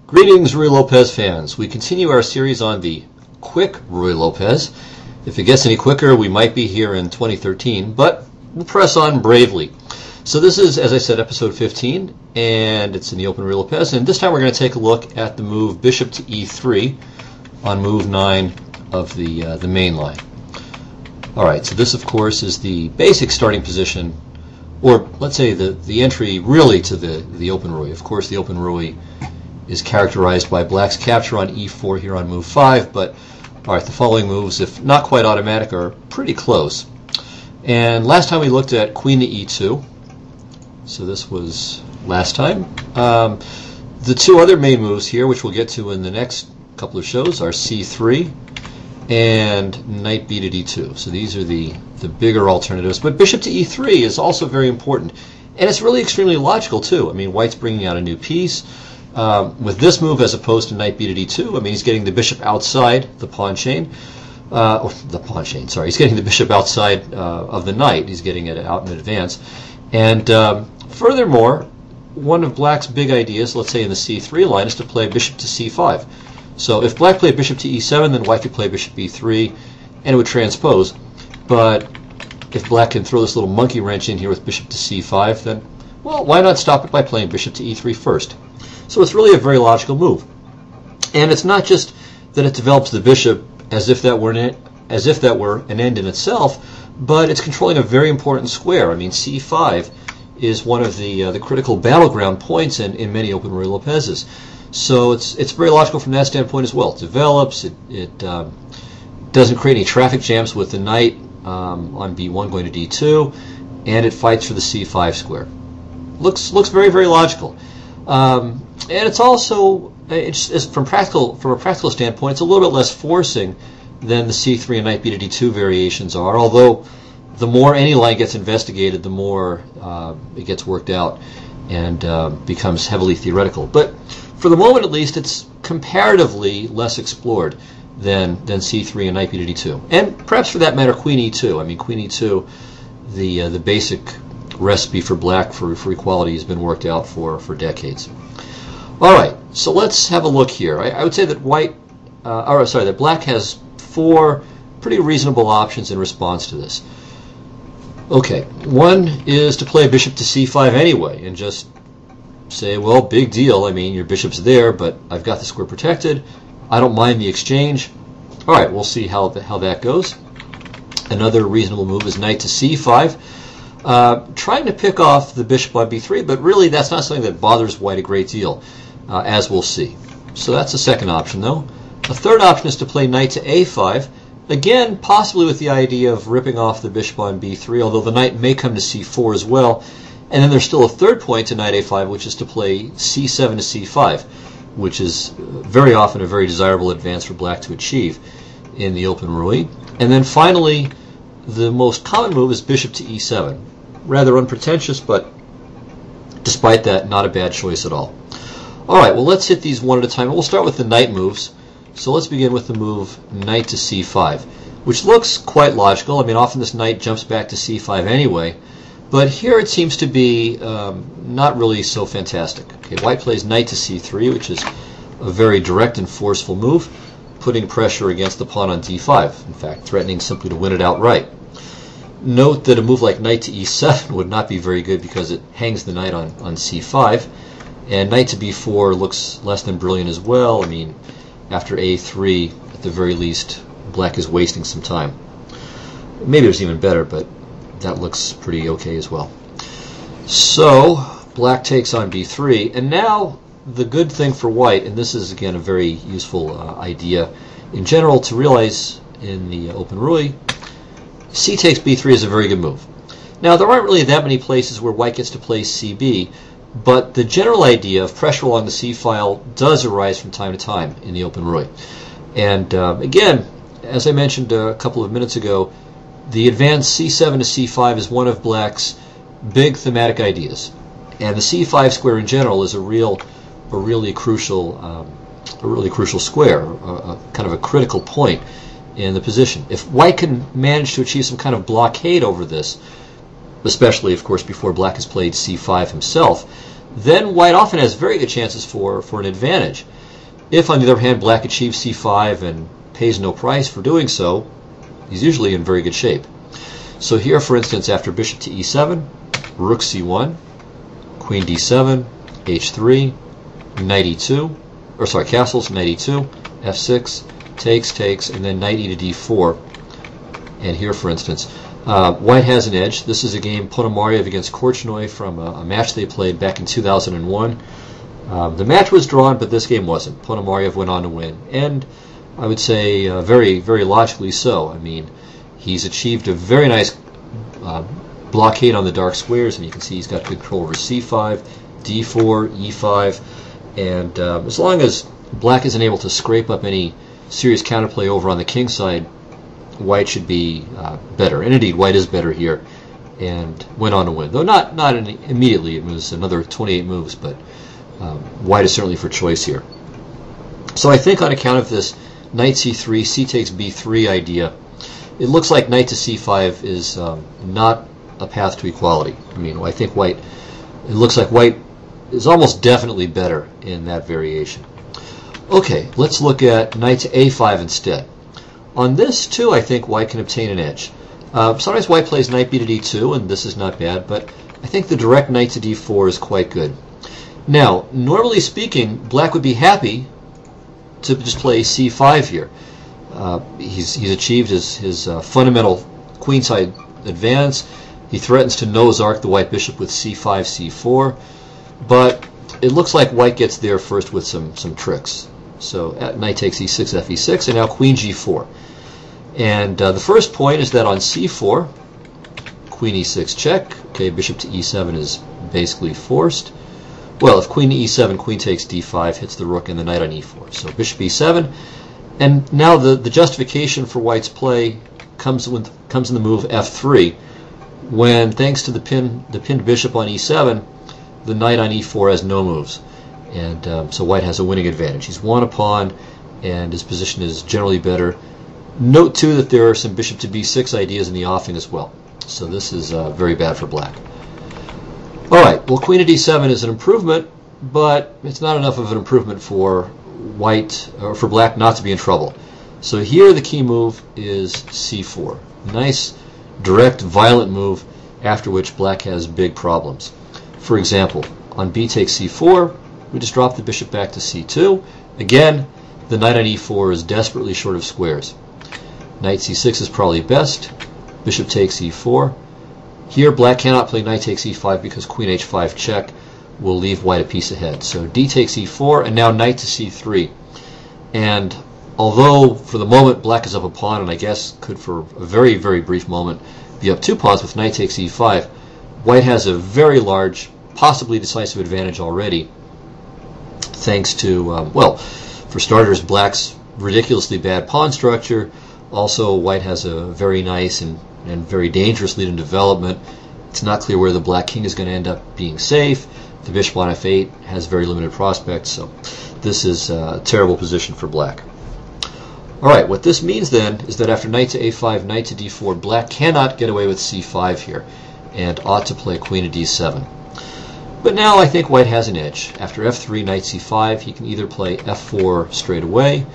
Greetings, Ruy Lopez fans. We continue our series on the quick Ruy Lopez. If it gets any quicker, we might be here in 2013, but we'll press on bravely. So this is, as I said, episode 15, and it's in the open Ruy Lopez. And this time we're going to take a look at the move bishop to e3 on move 9 of the main line. All right, so this, of course, is the basic starting position, or let's say the entry really to the open Ruy. Of course, the open Ruy is characterized by black's capture on e4 here on move 5, but all right, the following moves, if not quite automatic, are pretty close. And last time we looked at queen to e2, so this was last time. The two other main moves here, which we'll get to in the next couple of shows, are c3 and knight b to d2. So these are the bigger alternatives, but bishop to e3 is also very important, and it's really extremely logical too. I mean, white's bringing out a new piece. With this move as opposed to knight b to d2, I mean, he's getting the bishop outside the pawn chain. He's getting the bishop outside of the knight. He's getting it out in advance. And furthermore, one of black's big ideas, let's say in the c3 line, is to play bishop to c5. So if black played bishop to e7, then white could play bishop e3, and it would transpose. But if black can throw this little monkey wrench in here with bishop to c5, then, well, why not stop it by playing bishop to e3 first? So it's really a very logical move. And it's not just that it develops the bishop as if that were an end in itself, but it's controlling a very important square. I mean, c5 is one of the critical battleground points in many open Ruy Lopez's. So it's very logical from that standpoint as well. It develops, it doesn't create any traffic jams with the knight on b1 going to d2, and it fights for the c5 square. Looks very, very logical. And it's also, from a practical standpoint, it's a little bit less forcing than the c3 and knight b to d2 variations are, although the more any line gets investigated, the more it gets worked out and becomes heavily theoretical. But for the moment, at least, it's comparatively less explored than c3 and knight b to d2. And perhaps for that matter, queen e2. I mean, queen e2, the basic recipe for black for equality has been worked out for decades. All right, so let's have a look here. I would say that that black has 4 pretty reasonable options in response to this. Okay, one is to play bishop to c5 anyway, and just say, well, big deal. I mean, your bishop's there, but I've got the square protected. I don't mind the exchange. All right, we'll see how that goes. Another reasonable move is knight to c5. Trying to pick off the bishop on b3, but really that's not something that bothers white a great deal, as we'll see. So that's the second option, though. A third option is to play knight to a5, again, possibly with the idea of ripping off the bishop on b3, although the knight may come to c4 as well. And then there's still a third point to knight a5, which is to play c7 to c5, which is very often a very desirable advance for black to achieve in the open Ruy. And then finally, the most common move is bishop to e7. Rather unpretentious, but despite that, not a bad choice at all. All right, well, let's hit these one at a time. We'll start with the knight moves. So let's begin with the move knight to c5, which looks quite logical. I mean, often this knight jumps back to c5 anyway, but here it seems to be not really so fantastic. Okay, white plays knight to c3, which is a very direct and forceful move, putting pressure against the pawn on d5, in fact, threatening simply to win it outright. Note that a move like knight to e7 would not be very good because it hangs the knight on c5, and knight to b4 looks less than brilliant as well. I mean, after a3, at the very least, black is wasting some time. Maybe there's even better, but that looks pretty okay as well. So black takes on b3, and now the good thing for white, and this is again a very useful idea in general to realize in the open Ruy, c takes b3 is a very good move. Now, there aren't really that many places where white gets to play cb, but the general idea of pressure along the c-file does arise from time to time in the open Ruy. And again, as I mentioned a couple of minutes ago, the advance c7 to c5 is one of black's big thematic ideas. And the c5 square in general is a really crucial square, kind of a critical point in the position. If white can manage to achieve some kind of blockade over this, especially, of course, before black has played c5 himself, then white often has very good chances for an advantage. If, on the other hand, black achieves c5 and pays no price for doing so, he's usually in very good shape. So here, for instance, after bishop to e7, rook c1, queen d7, h3, knight e2, or sorry, castles, knight e2, f6, takes, and then knight e to d4. And here, for instance, white has an edge. This is a game Ponomaryev against Korchnoi from a match they played back in 2001. The match was drawn, but this game wasn't. Ponomaryev went on to win, and I would say very, very logically so. I mean, he's achieved a very nice blockade on the dark squares, and you can see he's got good control over c5, d4, e5, and as long as black isn't able to scrape up any serious counterplay over on the king side, white should be better. And indeed, white is better here and went on to win. Though not immediately. It was another 28 moves, but white is certainly for choice here. So I think on account of this knight c3, c takes b3 idea, it looks like knight to c5 is not a path to equality. I mean, I think it looks like white is almost definitely better in that variation. Okay, let's look at knight to a5 instead. On this, too, I think white can obtain an edge. Sometimes white plays knight b to d2, and this is not bad, but I think the direct knight to d4 is quite good. Now, normally speaking, black would be happy to just play c5 here. He's achieved his fundamental queenside advance. He threatens to Noah's Ark the white bishop with c5, c4, but it looks like white gets there first with some tricks. So knight takes e6, fe6, and now queen g4. And the first point is that on c4, queen e6 check. Okay, bishop to e7 is basically forced. Well, if queen to e7, queen takes d5, hits the rook and the knight on e4. So bishop e7, and now the justification for white's play comes in the move f3, when thanks to the pinned bishop on e7, the knight on e4 has no moves. And so white has a winning advantage. He's won a pawn, and his position is generally better. Note, too, that there are some bishop to b6 ideas in the offing as well. So this is very bad for black. All right, well, queen to d7 is an improvement, but it's not enough of an improvement for white, or for black not to be in trouble. So here the key move is c4. Nice, direct, violent move, after which black has big problems. For example, on b takes c4, we just drop the bishop back to c2. Again, the knight on e4 is desperately short of squares. Knight c6 is probably best. Bishop takes e4. Here, black cannot play knight takes e5 because queen h5 check will leave white a piece ahead. So d takes e4, and now knight to c3. And although for the moment black is up a pawn, and I guess could for a very, very brief moment be up 2 pawns with knight takes e5, white has a very large, possibly decisive advantage already, thanks to, well, for starters, black's ridiculously bad pawn structure. Also, white has a very nice and very dangerous lead in development. It's not clear where the black king is going to end up being safe. The bishop on f8 has very limited prospects, so this is a terrible position for black. All right, what this means then is that after knight to a5, knight to d4, black cannot get away with c5 here and ought to play queen to d7. But now I think white has an edge. After f3, knight c5, he can either play f4 straight away,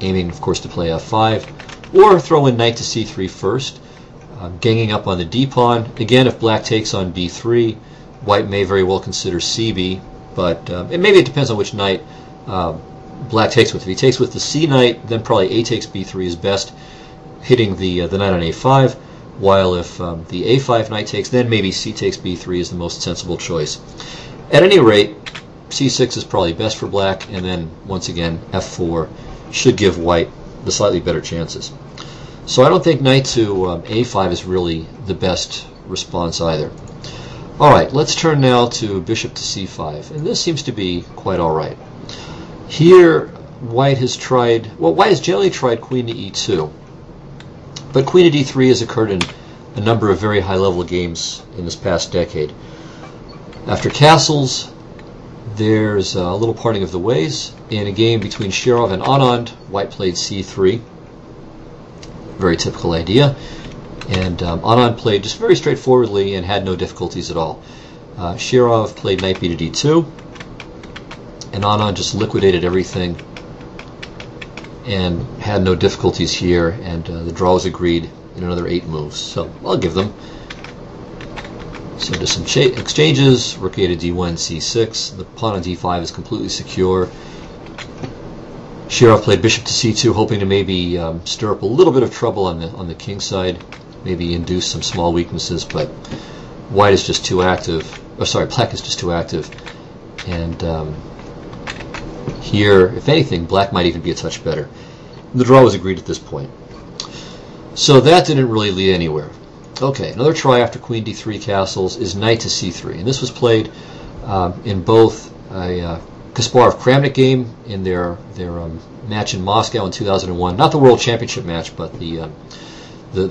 aiming, of course, to play f5, or throw in knight to c3 first, ganging up on the d-pawn. Again, if black takes on b3, white may very well consider cb, but and maybe it depends on which knight black takes with. If he takes with the c knight, then probably a takes b3 is best, hitting the knight on a5, while if the a5 knight takes, then maybe c takes b3 is the most sensible choice. At any rate, c6 is probably best for black, and then once again f4 should give white the slightly better chances. So I don't think knight to a5 is really the best response either. All right, let's turn now to bishop to c5, and this seems to be quite all right. Here, white has generally tried queen to e2, but queen to d3 has occurred in a number of very high-level games in this past decade. After castles, there's a little parting of the ways. In a game between Shirov and Anand, white played c3. Very typical idea. And Anand played just very straightforwardly and had no difficulties at all. Shirov played knight b to d2, and Anand just liquidated everything and had no difficulties here, and the draw was agreed in another 8 moves. So I'll give them. So just some exchanges. Rook a to d1, c6. The pawn on d5 is completely secure. Shirov played bishop to c2, hoping to maybe stir up a little bit of trouble on the king side, maybe induce some small weaknesses, but white is just too active. Oh, sorry, black is just too active. And here, if anything, black might even be a touch better. The draw was agreed at this point. So that didn't really lead anywhere. Okay, another try after queen d3 castles is knight to c3. And this was played in both a Kasparov-Kramnik game in their match in Moscow in 2001. Not the World Championship match, but the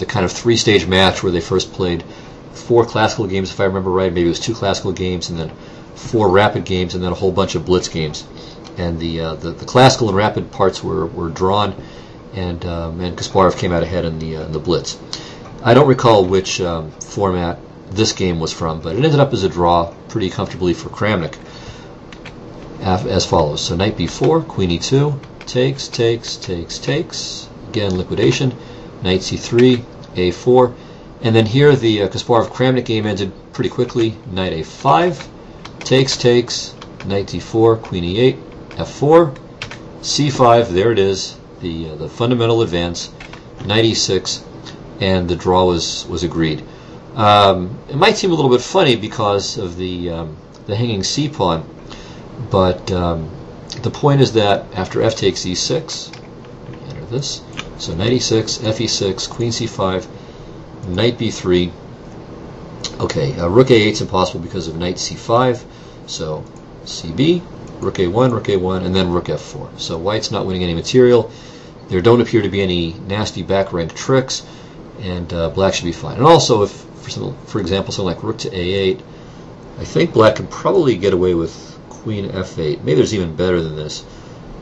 kind of 3-stage match where they first played 4 classical games, if I remember right. Maybe it was 2 classical games and then 4 rapid games and then a whole bunch of blitz games. And the classical and rapid parts were drawn, and Kasparov came out ahead in the blitz. I don't recall which format this game was from, but it ended up as a draw pretty comfortably for Kramnik, as follows. So knight b4, queen e2, takes, takes, takes, takes. Again, liquidation. Knight c3, a4. And then here the Kasparov-Kramnik game ended pretty quickly. Knight a5, takes, takes, knight d4, queen e8, f4, c5, there it is, the fundamental advance, knight e6, and the draw was agreed. It might seem a little bit funny because of the hanging c pawn, but the point is that after f takes e6, enter this, so knight e6, f e6, queen c5, knight b3. Okay, rook a8 is impossible because of knight c5, so cb, rook a1, rook a1, and then rook f4. So white's not winning any material. There don't appear to be any nasty back rank tricks, and black should be fine. And also, if for example something like rook to a8, I think black can probably get away with queen f8. Maybe there's even better than this,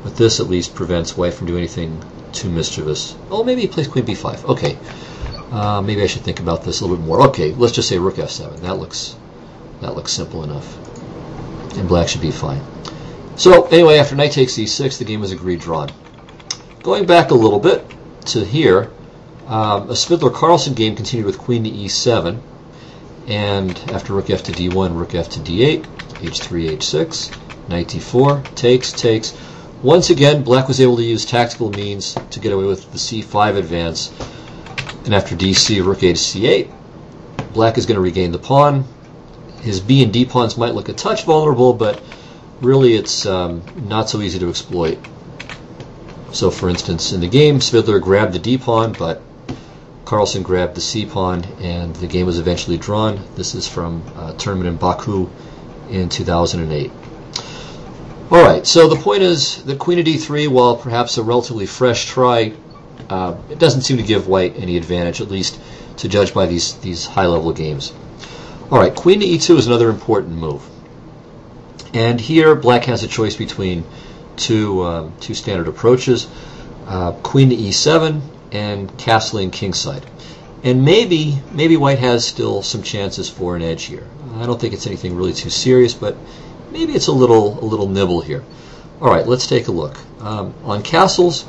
but this at least prevents white from doing anything too mischievous. Oh, maybe he plays queen b5. Okay, maybe I should think about this a little bit more. Okay, let's just say rook f7. That looks simple enough, and black should be fine. So anyway, after knight takes e6, the game was agreed drawn. Going back a little bit to here, a Svidler-Carlsen game continued with queen to e7, and after rook f to d1, rook f to d8, h3, h6, knight d4, takes, takes. Once again, black was able to use tactical means to get away with the c5 advance, and after dc, rook a to c8, black is going to regain the pawn. His b and d pawns might look a touch vulnerable, but really it's not so easy to exploit. So for instance, in the game, Svidler grabbed the d pawn, but Carlsen grabbed the c pawn, and the game was eventually drawn. This is from a tournament in Baku in 2008. Alright, so the point is that queen to d3, while perhaps a relatively fresh try, it doesn't seem to give white any advantage, at least to judge by these high-level games. Alright, queen to e2 is another important move. And here black has a choice between two standard approaches, queen to e7 and castling kingside. And maybe white has still some chances for an edge here. I don't think it's anything really too serious, but maybe it's a little nibble here. Alright, let's take a look. On castles,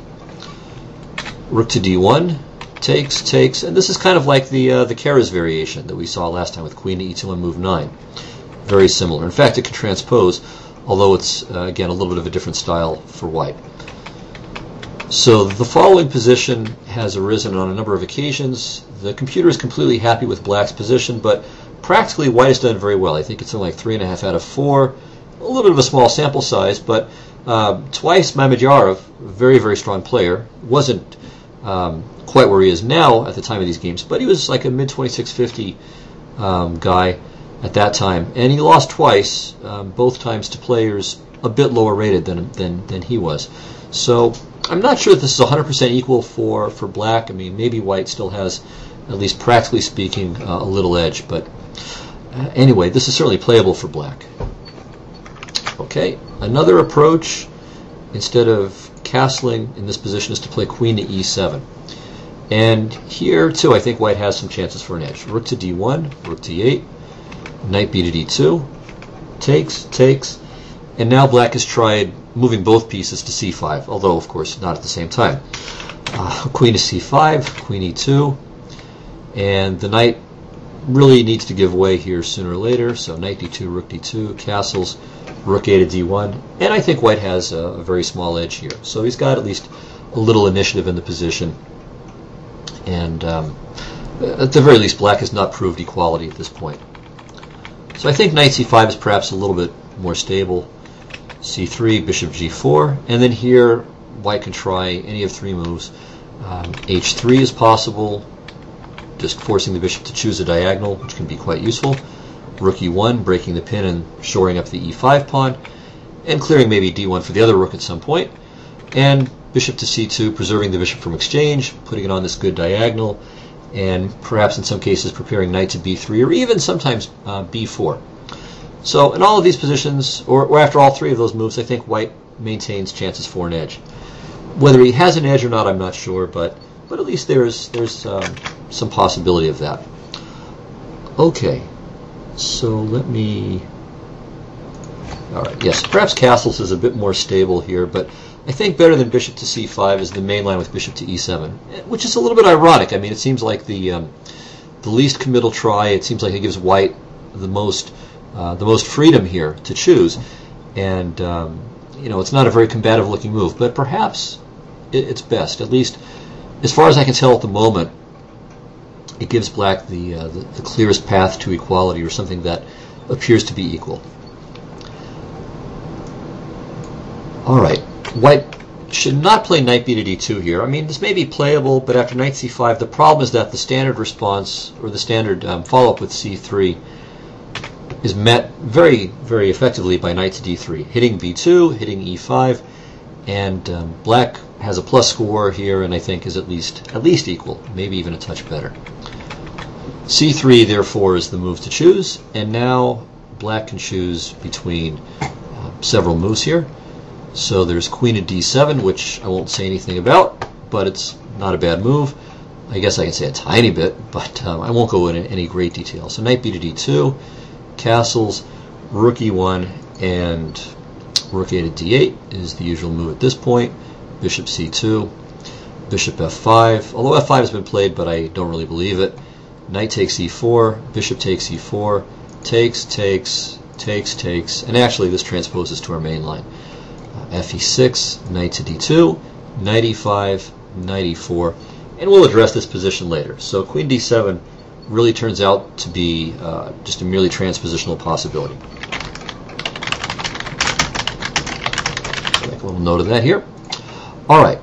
rook to d1, takes, takes, and this is kind of like the Keres variation that we saw last time with queen to e2 on move 9. Very similar. In fact, it can transpose, although it's, again, a little bit of a different style for white. So the following position has arisen on a number of occasions. The computer is completely happy with black's position, but practically white has done very well. I think it's something like 3.5 out of 4. A little bit of a small sample size, but twice Mamedyarov, a very, very strong player, wasn't quite where he is now at the time of these games, but he was like a mid-2650 guy at that time, and he lost twice, both times to players a bit lower rated than he was. So I'm not sure that this is 100% equal for black. I mean, maybe white still has, at least practically speaking, a little edge, but anyway, this is certainly playable for black. Okay, another approach, instead of castling in this position, is to play queen to e7. And here, too, I think white has some chances for an edge. Rook to d1, rook to e8, Knight b to d2, takes, takes, and now black has tried moving both pieces to c5, although of course not at the same time. Queen to c5, queen e2, and the knight really needs to give way here sooner or later, so knight d2, rook d2, castles, rook a to d1, and I think white has a very small edge here. So he's got at least a little initiative in the position, and at the very least black has not proved equality at this point. So I think knight c5 is perhaps a little bit more stable. c3, bishop g4, and then here white can try any of three moves. h3 is possible, just forcing the bishop to choose a diagonal, which can be quite useful. Rook e1, breaking the pin and shoring up the e5 pawn, and clearing maybe d1 for the other rook at some point. And bishop to c2, preserving the bishop from exchange, putting it on this good diagonal, and perhaps in some cases preparing knight to b3, or even sometimes b4. So in all of these positions, or after all three of those moves, I think white maintains chances for an edge. Whether he has an edge or not, I'm not sure, but at least there's some possibility of that. Okay, so let me... Alright, yes, perhaps castles is a bit more stable here, but I think better than bishop to c5 is the main line with bishop to e7, which is a little bit ironic. I mean, it seems like the least committal try. It seems like it gives white the most freedom here to choose, and you know, it's not a very combative looking move, but perhaps it's best. At least, as far as I can tell at the moment, it gives black the clearest path to equality, or something that appears to be equal. All right, white should not play knight b to d2 here. I mean, this may be playable, but after knight c5, the problem is that the standard response, or the standard follow-up with c3, is met very, very effectively by knight to d3, hitting b2, hitting e5, and black has a plus score here, and I think is at least equal, maybe even a touch better. c3, therefore, is the move to choose, and now black can choose between several moves here. So there's queen to d7, which I won't say anything about, but it's not a bad move. I guess I can say a tiny bit, but I won't go into any great detail. So knight b to d2, castles, rook e1, and rook a to d8 is the usual move at this point. Bishop c2, bishop f5, although f5 has been played, but I don't really believe it. Knight takes e4, bishop takes e4, takes, takes, takes, takes, and actually this transposes to our main line. Fe6, knight to d2, knight e5, knight e4, and we'll address this position later. So queen d7 really turns out to be just a merely transpositional possibility. So make a little note of that here. All right,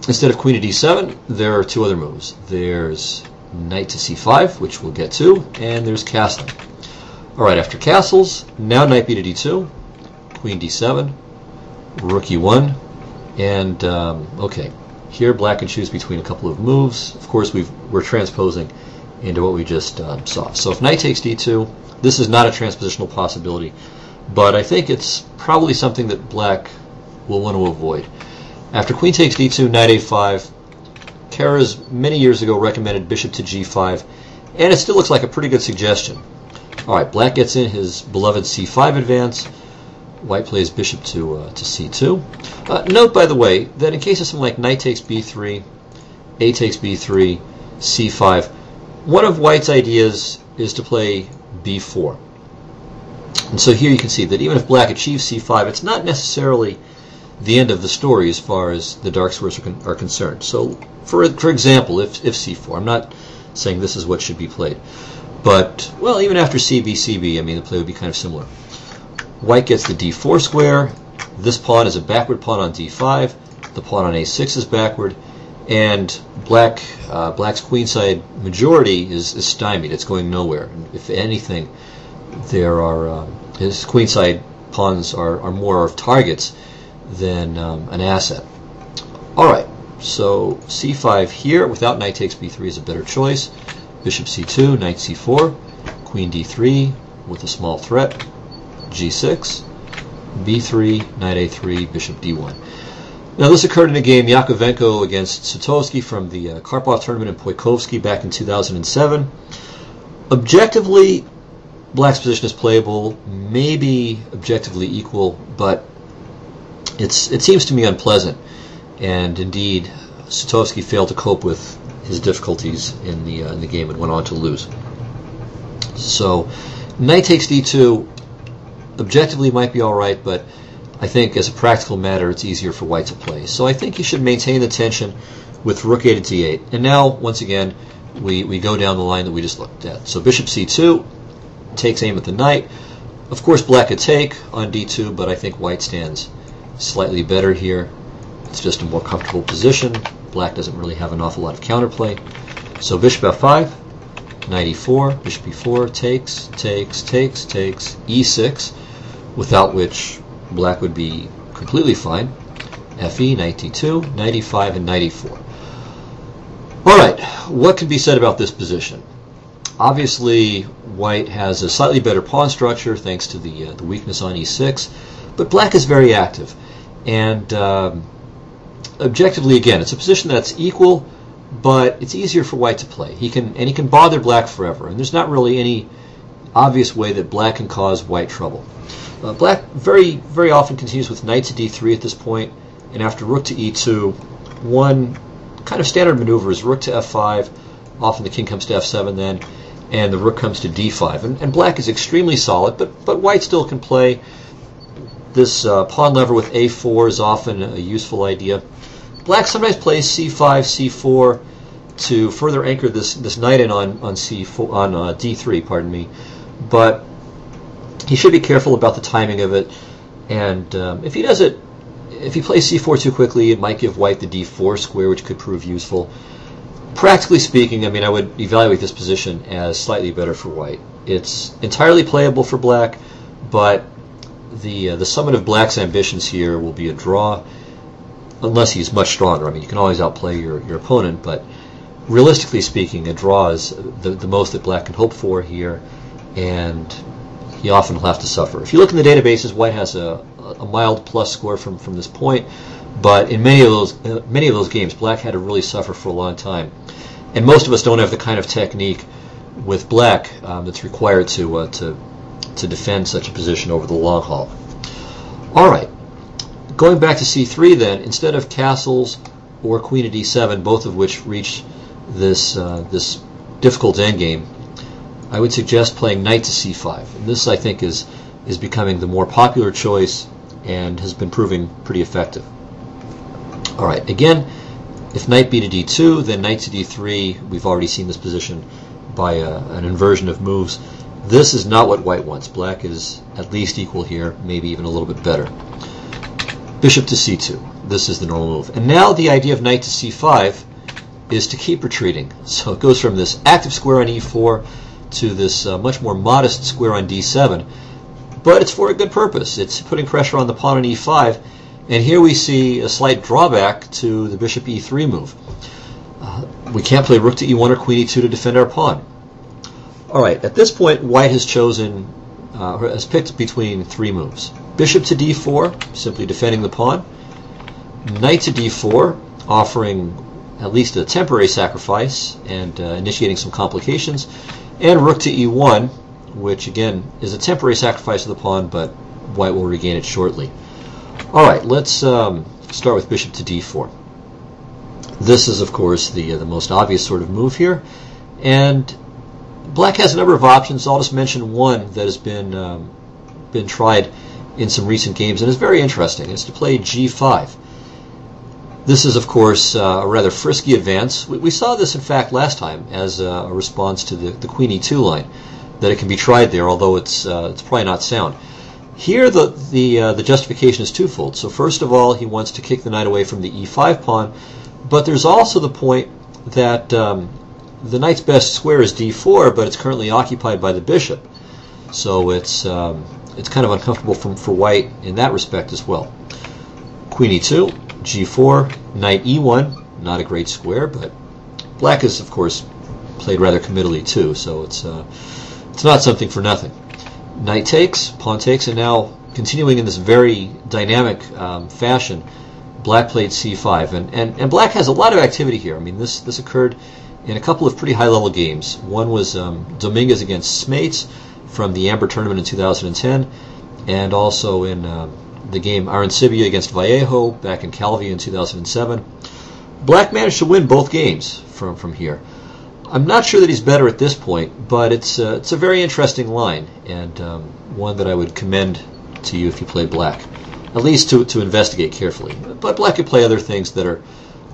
instead of queen to d7, there are two other moves. There's knight to c5, which we'll get to, and there's castling. All right, after castles, now knight b to d2, queen d7, rook e1, and okay, here black can choose between a couple of moves. Of course, we're transposing into what we just saw. So if knight takes d2, this is not a transpositional possibility, but I think it's probably something that black will want to avoid. After queen takes d2, knight a5, Kara's many years ago recommended bishop to g5, and it still looks like a pretty good suggestion. All right, black gets in his beloved c5 advance. White plays bishop to c2. Note, by the way, that in case of something like knight takes b3, a takes b3, c5, one of white's ideas is to play b4. And so here you can see that even if black achieves c5, it's not necessarily the end of the story as far as the dark squares are concerned. So, for example, if c4, I'm not saying this is what should be played, but, well, even after cb, I mean, the play would be kind of similar. White gets the d4 square. This pawn is a backward pawn on d5. The pawn on a6 is backward, and black's queenside majority is stymied. It's going nowhere. If anything, there are his queenside pawns are more of targets than an asset. All right, so c5 here without knight takes b3 is a better choice. Bishop c2, knight c4, queen d3 with a small threat. G6, B3, Knight A3, Bishop D1. Now this occurred in a game Yakovenko against Sutovsky from the Karpov tournament in Poikovsky back in 2007. Objectively, black's position is playable, maybe objectively equal, but it seems to me unpleasant. And indeed, Sutovsky failed to cope with his difficulties in the game and went on to lose. So, knight takes d2, objectively might be all right, but I think as a practical matter, it's easier for white to play. So I think you should maintain the tension with rook a to d8. And now, once again, we go down the line that we just looked at. So bishop c2 takes aim at the knight. Of course, black could take on d2, but I think white stands slightly better here. It's just a more comfortable position. Black doesn't really have an awful lot of counterplay. So bishop f5, knight e4, bishop e4, takes, e6, without which black would be completely fine. Fe, knight d2, knight e5, and knight e4. Alright, what can be said about this position? Obviously, white has a slightly better pawn structure thanks to the weakness on e6, but black is very active. And objectively, again, it's a position that's equal, but it's easier for white to play. He can bother black forever, and there's not really any obvious way that black can cause white trouble. Black very often continues with knight to d3 at this point, and after rook to e2, one kind of standard maneuver is rook to f5. Often the king comes to f7 then, and the rook comes to d5. And black is extremely solid, but white still can play. This pawn lever with a4 is often a useful idea. Black sometimes plays c5, c4 to further anchor this knight in on d3, pardon me. But he should be careful about the timing of it. And if he plays c4 too quickly, it might give white the d4 square, which could prove useful. Practically speaking, I mean, I would evaluate this position as slightly better for white. It's entirely playable for black, but the summit of black's ambitions here will be a draw, unless he's much stronger. I mean, you can always outplay your opponent, but realistically speaking, a draw is the most that black can hope for here, and he often will have to suffer. If you look in the databases, white has a mild plus score from this point, but in many of those games, black had to really suffer for a long time. And most of us don't have the kind of technique with black that's required to defend such a position over the long haul. All right, going back to c3 then, instead of castles or queen to d7, both of which reach this difficult endgame, I would suggest playing knight to c5. And this, I think, is becoming the more popular choice and has been proving pretty effective. All right, again, if knight b to d2, then knight to d3. We've already seen this position by an inversion of moves. This is not what white wants. Black is at least equal here, maybe even a little bit better. Bishop to c2. This is the normal move. And now the idea of knight to c5 is to keep retreating. So it goes from this active square on e4 to this much more modest square on d7. But it's for a good purpose. It's putting pressure on the pawn on e5. And here we see a slight drawback to the bishop e3 move. We can't play rook to e1 or queen e2 to defend our pawn. All right, at this point, white has has picked between three moves. Bishop to d4, simply defending the pawn. Knight to d4, offering at least a temporary sacrifice and initiating some complications. And rook to e1, which again is a temporary sacrifice of the pawn, but white will regain it shortly. All right, let's start with bishop to d4. This is, of course, the most obvious sort of move here, and black has a number of options. I'll just mention one that has been tried in some recent games and is very interesting. It's to play g5. This is, of course, a rather frisky advance. We saw this, in fact, last time as a response to the queen e2 line, that it can be tried there, although it's probably not sound. Here, the justification is twofold. So first of all, he wants to kick the knight away from the e5 pawn, but there's also the point that the knight's best square is d4, but it's currently occupied by the bishop. So it's kind of uncomfortable for white in that respect as well. Queen e2, g4, knight e1, not a great square, but black is, of course, played rather committally too, so it's not something for nothing. Knight takes, pawn takes, and now continuing in this very dynamic fashion, black played c5, and black has a lot of activity here. I mean, this occurred in a couple of pretty high-level games. One was Dominguez against Smates, from the Amber tournament in 2010, and also in the game Arancibia against Vallejo back in Calvi in 2007. Black managed to win both games from here. I'm not sure that he's better at this point, but it's a very interesting line, and one that I would commend to you if you play black, at least to investigate carefully. But black could play other things that are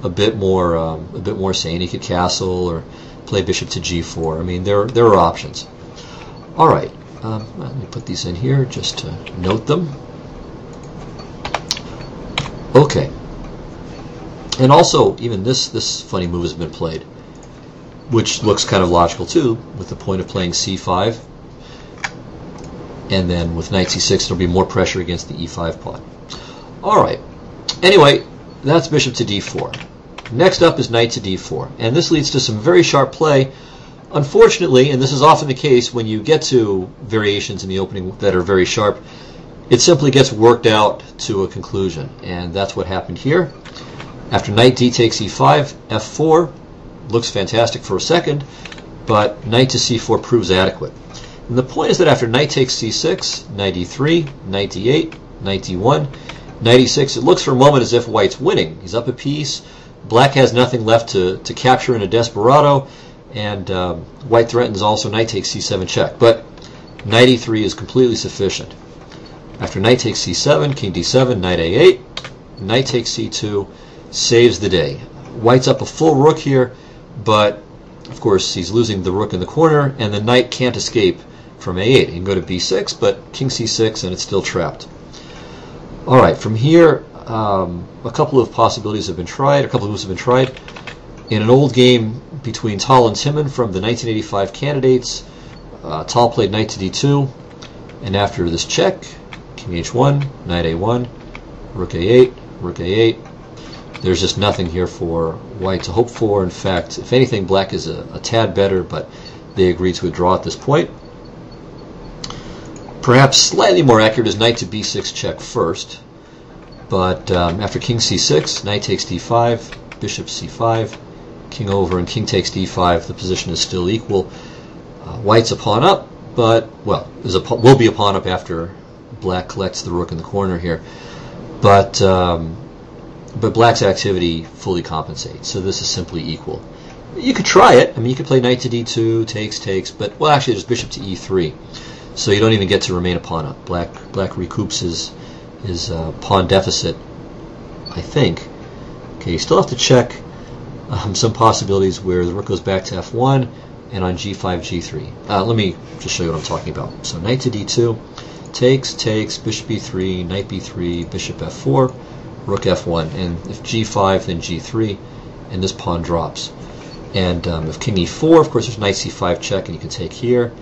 a bit more sane. He could castle or play bishop to g4. I mean, there are options. All right, let me put these in here just to note them. Okay, and also even this funny move has been played, which looks kind of logical too, with the point of playing c5, and then with knight c6 there'll be more pressure against the e5 pawn. All right. Anyway, that's bishop to d4. Next up is knight to d4, and this leads to some very sharp play. Unfortunately, and this is often the case when you get to variations in the opening that are very sharp, it simply gets worked out to a conclusion, and that's what happened here. After knight d takes e5, f4 looks fantastic for a second, but knight to c4 proves adequate. And the point is that after knight takes c6, knight e3, knight d8, knight d1, knight e6, it looks for a moment as if white's winning. He's up a piece. Black has nothing left to capture in a desperado, and white threatens also knight takes c7 check. But knight e3 is completely sufficient. After knight takes c7, king d7, knight a8, knight takes c2, saves the day. White's up a full rook here, but of course he's losing the rook in the corner, and the knight can't escape from a8. He can go to b6, but king c6, and it's still trapped. All right, from here, a couple of possibilities have been tried, a couple of moves have been tried. In an old game between Tal and Timon from the 1985 candidates, Tal played knight to d2, and after this check, king h1, knight a1, rook a8, rook a8. There's just nothing here for white to hope for. In fact, if anything, black is a tad better, but they agreed to withdraw at this point. Perhaps slightly more accurate is knight to b6 check first, but after king c6, knight takes d5, bishop c5, king over, and king takes d5, the position is still equal. White's a pawn up, but, well, will be a pawn up after black collects the rook in the corner here. But black's activity fully compensates, so this is simply equal. You could try it. I mean, you could play knight to d2, takes, but, well, actually, there's bishop to e3, so you don't even get to remain a pawn up. Black recoups his pawn deficit, I think. Okay, you still have to check some possibilities where the rook goes back to f1 and on g5, g3. Let me just show you what I'm talking about. So knight to d2, takes, bishop e3, knight b3, bishop f4, rook f1, and if g5, then g3, and this pawn drops. And if king e4, of course, there's knight c5 check, and you can take here.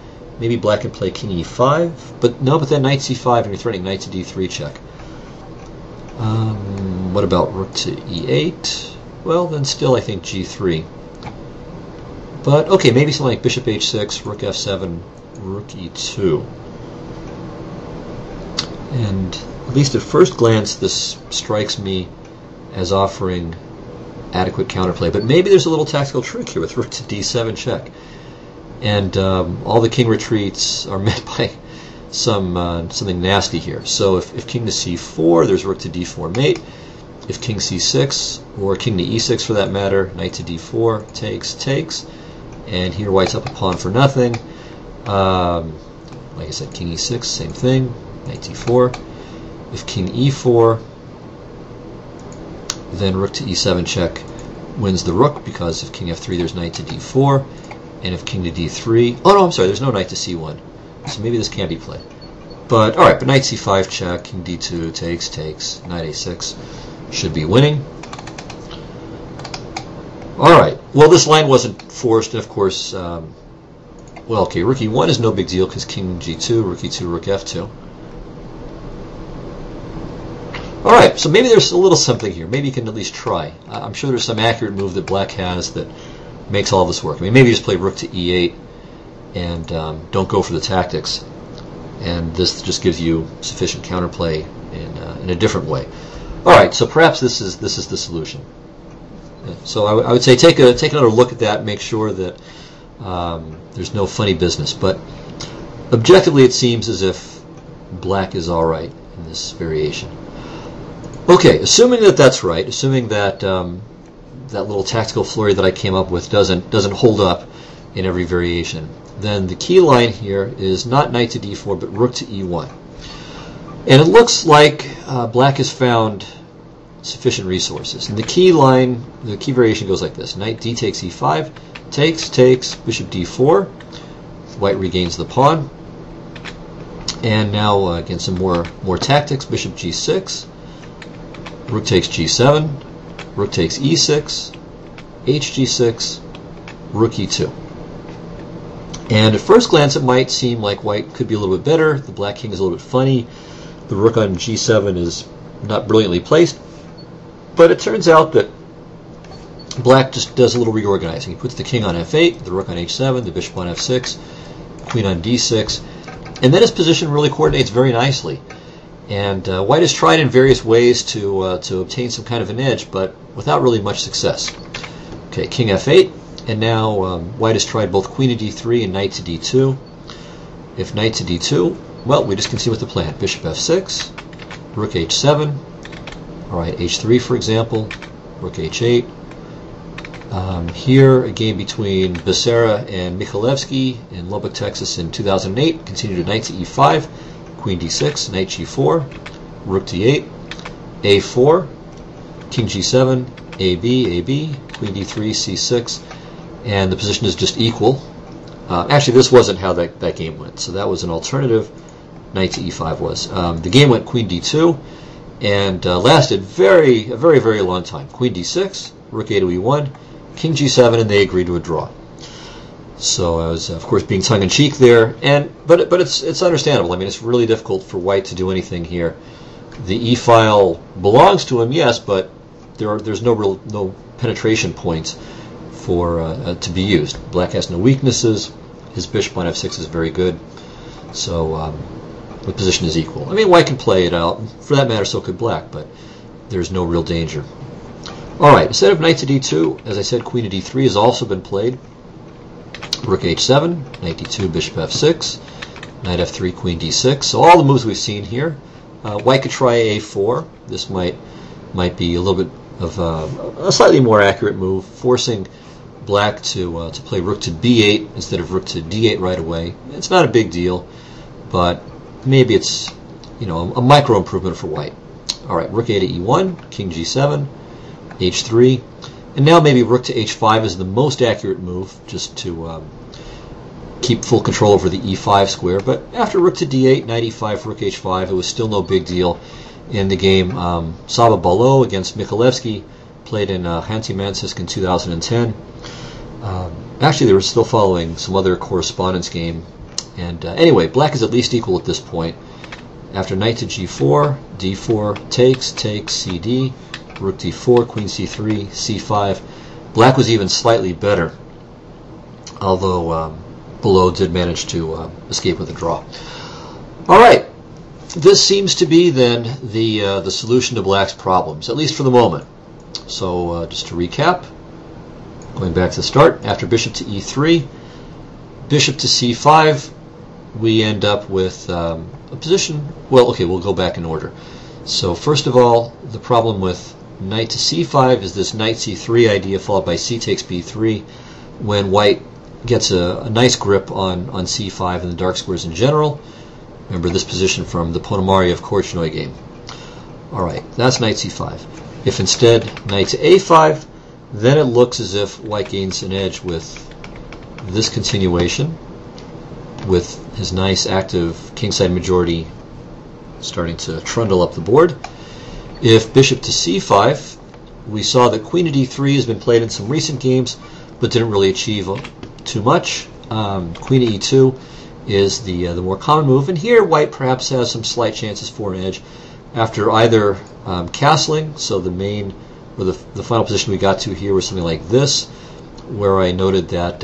Maybe black can play king e5, but then knight c5, and you're threatening knight to d3 check. What about rook to e8? Well, then still I think g3. But, okay, maybe something like bishop h6, rook f7, rook e2. And at least at first glance, this strikes me as offering adequate counterplay. But maybe there's a little tactical trick here with rook to d7 check. And all the king retreats are met by something nasty here. So if king to c4, there's rook to d4 mate. If king c6, or king to e6 for that matter, knight to d4, takes. And here white's up a pawn for nothing. Like I said, king e6, same thing. Knight d4. If king e4, then rook to e7 check wins the rook, because if king f3, there's knight to d4. And if king to d3, oh no, I'm sorry, there's no knight to c1. So maybe this can be played. But, alright, but knight c5 check, king d2, takes, knight a6 should be winning. Alright, well, this line wasn't forced, and of course, well, okay, rook e1 is no big deal, because king g2, rook e2, rook f2. Alright, so maybe there's a little something here. Maybe you can at least try. I'm sure there's some accurate move that black has that makes all this work. I mean, maybe you just play rook to e8 and don't go for the tactics, and this just gives you sufficient counterplay in a different way. All right, so perhaps this is the solution. So I would say take another look at that, make sure that there's no funny business. But Objectively, it seems as if black is all right in this variation. Okay, assuming that that's right, assuming that that little tactical flurry that I came up with doesn't hold up in every variation, then the key line here is not knight to d4, but rook to e1. And it looks like black has found sufficient resources. And the key line, the key variation goes like this: knight d takes e5, takes, bishop d4, white regains the pawn. And now, again, some more tactics: bishop g6, rook takes g7, rook takes e6, hg6, rook e2. And at first glance, it might seem like white could be a little bit better. The black king is a little bit funny. The rook on g7 is not brilliantly placed. But it turns out that black just does a little reorganizing. He puts the king on f8, the rook on h7, the bishop on f6, queen on d6. And then his position really coordinates very nicely. And white has tried in various ways to obtain some kind of an edge, but without really much success. Okay, king f8, and now white has tried both queen to d3 and knight to d2. If knight to d2, well, we just continue with the plan. Bishop f6, rook h7, all right, h3 for example, rook h8. Here, a game between Becerra and Michalewski in Lubbock, Texas in 2008. Continued to knight to e5, queen d6, knight g4, rook d8, a4, king g7, ab, queen d3, c6, and the position is just equal. Actually, this wasn't how that game went, so that was an alternative. Knight to e5 was. The game went queen d2 and lasted a very, very long time. Queen d6, rook a to e1, king g7, and they agreed to a draw. So I was, of course, being tongue-in-cheek there, but it's understandable. I mean, it's really difficult for white to do anything here. The e-file belongs to him, yes, but there's no penetration points for to be used. Black has no weaknesses. His bishop on f6 is very good, so the position is equal. I mean, white can play it out. For that matter, so could black, but there's no real danger. All right, instead of knight to d2, as I said, queen to d3 has also been played. Rook h7, knight d2, bishop f6, knight f3, queen d6. So all the moves we've seen here. White could try a4. This might be a little bit of a slightly more accurate move, forcing black to play rook to b8 instead of rook to d8 right away. It's not a big deal, but maybe it's a micro improvement for white. All right, rook a to e1, king g7, h3, and now maybe rook to h5 is the most accurate move, just to keep full control over the e5 square. But after rook to d8, knight e5, rook h5, it was still no big deal. In the game Saba Balo against Michalewski, played in Hanty-Mansisk in 2010. Actually, they were still following some other correspondence game. And anyway, black is at least equal at this point. After knight to g4, d4 takes, cd, rook d4, queen c3, c5. Black was even slightly better, although Below did manage to escape with a draw. All right, this seems to be then the solution to black's problems, at least for the moment. So just to recap, going back to the start, after bishop to e3, bishop to c5, we end up with a position. Well, okay, we'll go back in order. So first of all, the problem with knight to c5 is this knight c3 idea followed by c takes b3, when white gets a nice grip on c5 and the dark squares in general. Remember this position from the Ponomariev Korchnoi game. Alright, that's knight c5. If instead knight to a5, then it looks as if white gains an edge with this continuation, with his nice active kingside majority starting to trundle up the board. If bishop to c5, we saw that queen to d3 has been played in some recent games, but didn't really achieve too much. Queen to e2 is the more common move, and here white perhaps has some slight chances for an edge after either castling. So the main, or the final position we got to here was something like this, where I noted that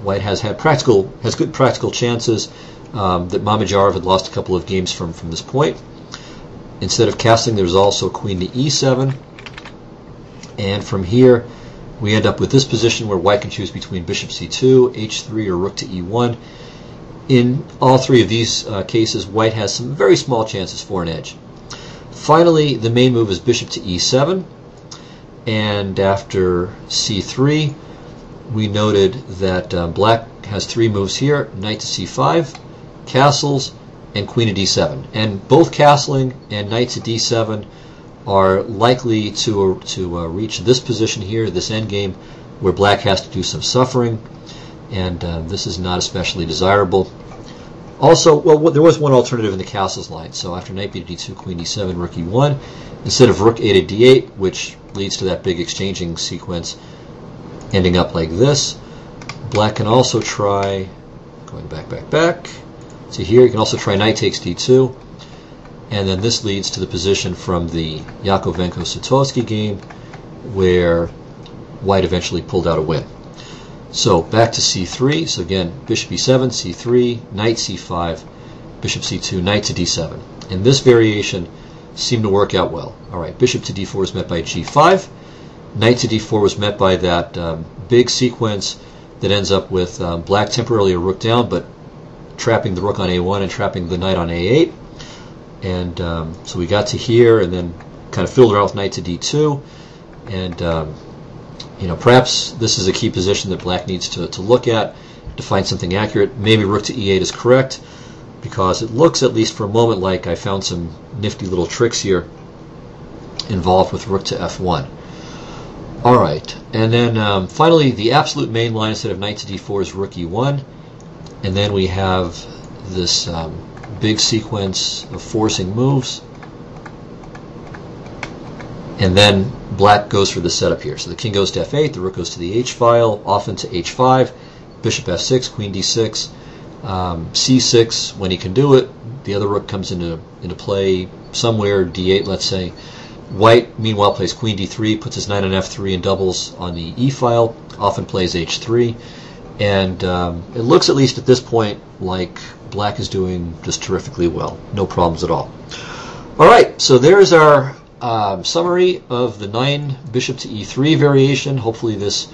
white has good practical chances, that Mamedyarov had lost a couple of games from this point. Instead of casting, there's also queen to e7, and from here we end up with this position where white can choose between bishop c2, h3, or rook to e1. In all three of these cases, white has some very small chances for an edge. Finally, the main move is bishop to e7, and after c3, we noted that black has three moves here: knight to c5, castles, and queen to d7. And both castling and knight to d7 are likely to reach this position here, this endgame, where black has to do some suffering, and this is not especially desirable. Also, well, there was one alternative in the castles line. So after knight b to d2, queen d7, rook e1, instead of rook a to d8, which leads to that big exchanging sequence ending up like this, black can also try going back. So here you can also try knight takes d2, and then this leads to the position from the Yakovenko-Sutovsky game where white eventually pulled out a win. So back to c3. So again, bishop e7, c3, knight c5, bishop c2, knight to d7. And this variation seemed to work out well. All right, bishop to d4 was met by g5. Knight to d4 was met by that big sequence that ends up with black temporarily a rook down, but trapping the rook on a1 and trapping the knight on a8. And so we got to here, and then kind of filled around with knight to d2. And perhaps this is a key position that black needs to look at to find something accurate. Maybe rook to e8 is correct, because it looks, at least for a moment, like I found some nifty little tricks here involved with rook to f1. All right, and then finally, the absolute main line instead of knight to d4 is rook e1, and then we have this big sequence of forcing moves, and then black goes for the setup here. So the king goes to f8, the rook goes to the h file, often to h5, bishop f6, queen d6, c6 when he can do it. The other rook comes into play somewhere, d8 let's say. White meanwhile plays queen d3, puts his knight on f3 and doubles on the e file, often plays h3, and it looks, at least at this point, like black is doing just terrifically well. No problems at all. All right, so there's our summary of the 9 bishop to e3 variation. Hopefully this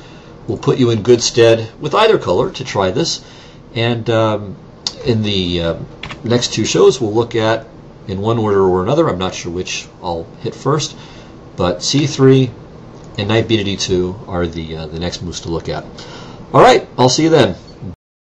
will put you in good stead with either color to try this. And in the next 2 shows, we'll look at, in one order or another, I'm not sure which I'll hit first, but c3 and knight b to d2 are the next moves to look at. All right, I'll see you then.